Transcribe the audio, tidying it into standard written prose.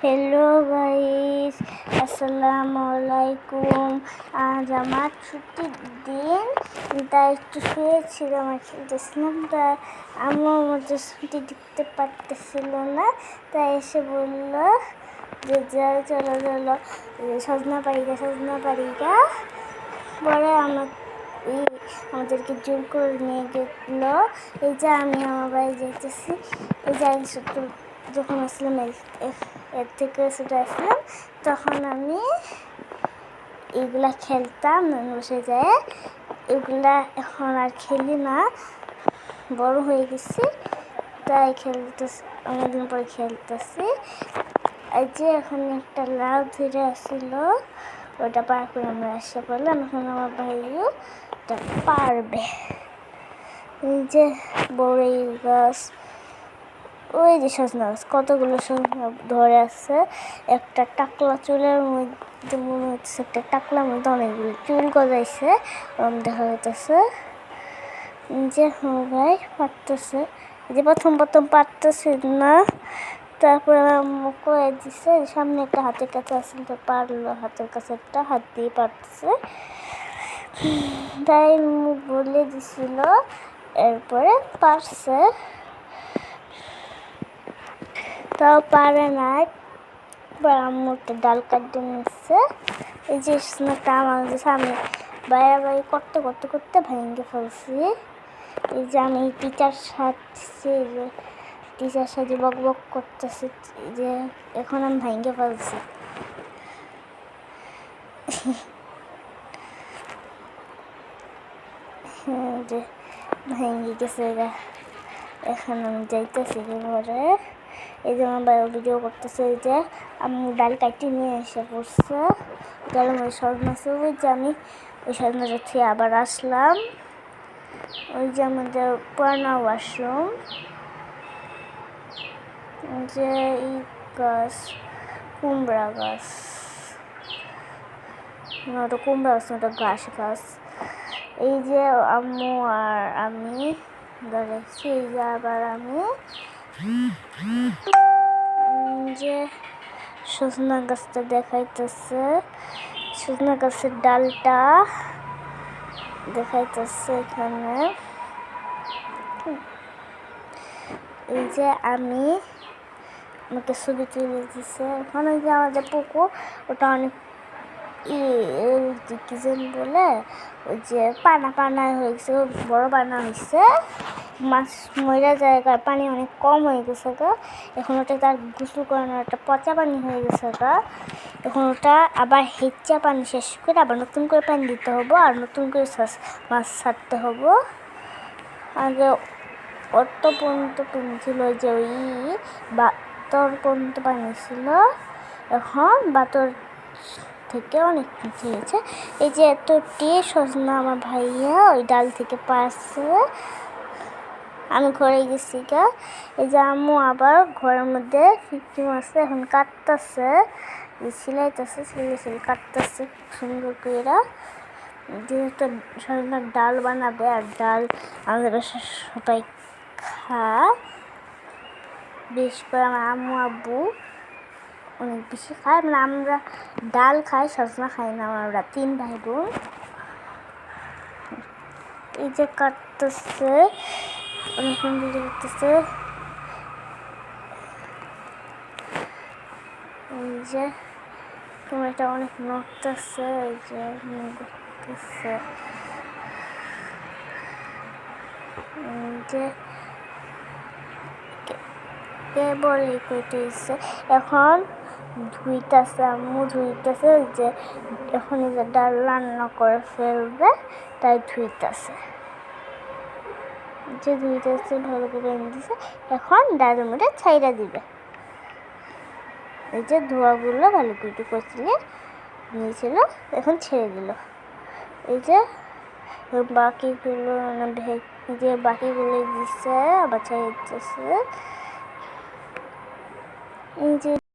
Hello guys, আসসালামু আলাইকুম। আজ আমার ছুটির দিন, তাই একটু শুয়েছিলাম আর খেলতেছিলাম। তাই আমার মধ্যে ছুটি দিতে পারতেছিল না, তাই এসে বলল যে চলো চলো সজনা পাড়িটা পরে আমাদেরকে জোর করে নিয়ে গেল। এই যে আমি আমার বাড়ি যেতেছি। এই যে যখন আসলাম এর থেকে ছুটে আসলাম, তখন আমি এগুলা খেলতাম বসে যায়। এগুলা এখন আর খেলি না, বড় হয়ে গেছি, তাই খেলতেছি, অনেকদিন পরে খেলতেছি। এই যে এখন একটা লাউ ধরে আসছিল, ওটা পার করে আমরা আসতে পারলাম। এখন আমার ভাইও ওটা পারবে। এই যে বড়ই গাছ, ওই যে সজনা গাছ, কতগুলো সজনা ধরে আছে। একটা টাকলা চুলের মধ্যে মনে হচ্ছে, একটা টাকলার মধ্যে অনেকগুলো চুল গজাইছে, দেখা যাইতেছে। যে ভাই পারতেছে, যে প্রথম পারতেছে না, তারপরে আম্মু কয়ে দিছে সামনে একটা হাতের কাছে আসলে তো পারলো, হাতের কাছে একটা হাত দিয়ে পারতেছে, তাই মুখ বলে দিছিল। এরপরে পারছে, তাও পারে নাই। আম্মু একটা ডাল কাটতে নিচ্ছে। এই যে স্নেকটা আমাদের সামনে বাইরে করতে ভেঙে ফেলছি। এই যে আমি টিচার সাথে বক করতেছি, যে এখন আমি ভেঙে ফেলছি। যে ভেঙে গেছে, এখন আমি যাইতেছি ঘরে। এই যে আমার বায়ো ভিডিও করতেছে। এই যে আমি ডাল কাটি নিয়ে এসে পড়ছে, গেলাম ওই সজনা ছিল। ওই যে আমি ওই সজনাটা থেকে আবার আসলাম। ওই যে আমাদের পুরানো ওয়াশরুম, যে এই গাছ কুমড়া গাছ, ওটা কুমড়া গাছ, ওটা ঘাস গাছ। এই যে আম্মু আর আমি দাঁড়াচ্ছি। এই যে আবার আমি যে সজনা গাছটা দেখাইতেছে, সজনা গাছের ডালটা দেখাইতেছে এখানে। এই যে আমাকে ছবি তুলে দিচ্ছে। এখন ওই যে আমাদের পুকুর, ওটা অনেক কি যেন বলে, ওই যে পানা হয়ে গেছে, বড় পানা হয়েছে, মাছ ময়রা জায়গায় পানি অনেক কম হয়ে গেছে গা। এখন ওটা তার গোসল করানো একটা পচা পানি হয়ে গেছে গা। এখন ওটা আবার হেঁচা পানি শেষ করে আবার নতুন করে পানি দিতে হবো, আর নতুন করে মাছ ছাড়তে হবো। আগে অত পর্যন্ত পানি ছিল, যে ওই বাতর পর্যন্ত পানি ছিল, এখন বাতর থেকে অনেক নিচে হয়েছে। এই যে এতটি সজনা আমার ভাইয়া ওই ডাল থেকে পারছে। আমি ঘরে গেছি গা। এই যে আম্মু আবার ঘরের মধ্যে ফিফটি মাছটা এখন কাটতেছে, সিলাইতেছে, কাটতেছে সুন্দর করে। যেহেতু সজনার ডাল বানাবে, আর ডাল আমাদের বাসায় সবাই খায়, বিশেষ করে আমার আম্মু আব্বু অনেক বেশি খায়। মানে আমরা ডাল খাই, সজনা খাই না, আমরা 3 ভাই বোন। এই যে কাটতেছে, অনেক সুন্দর কাটতেছে। এই যে টমেটো অনেক নড়তেছে, এই যে নড়তেছে। এই যে কেবল কেটেছে, এখন ধুইতেছে, আম্মু ধুইতেছে। ওই যে এখন এই যে ডাল রান্না করে ফেলবে, তাই ধুইতেছে। যে ধুইতেছে ভালো করে এনে দিছে, এখন ডালের মধ্যে ছাইড়া দিবে। এই যে ধোয়াগুলো ভালো করে কচলে নিয়েছিল, এখন ছেড়ে দিল। এই যে বাকিগুলো দিচ্ছে, আবার ছেড়ে দিতেছে। এই যে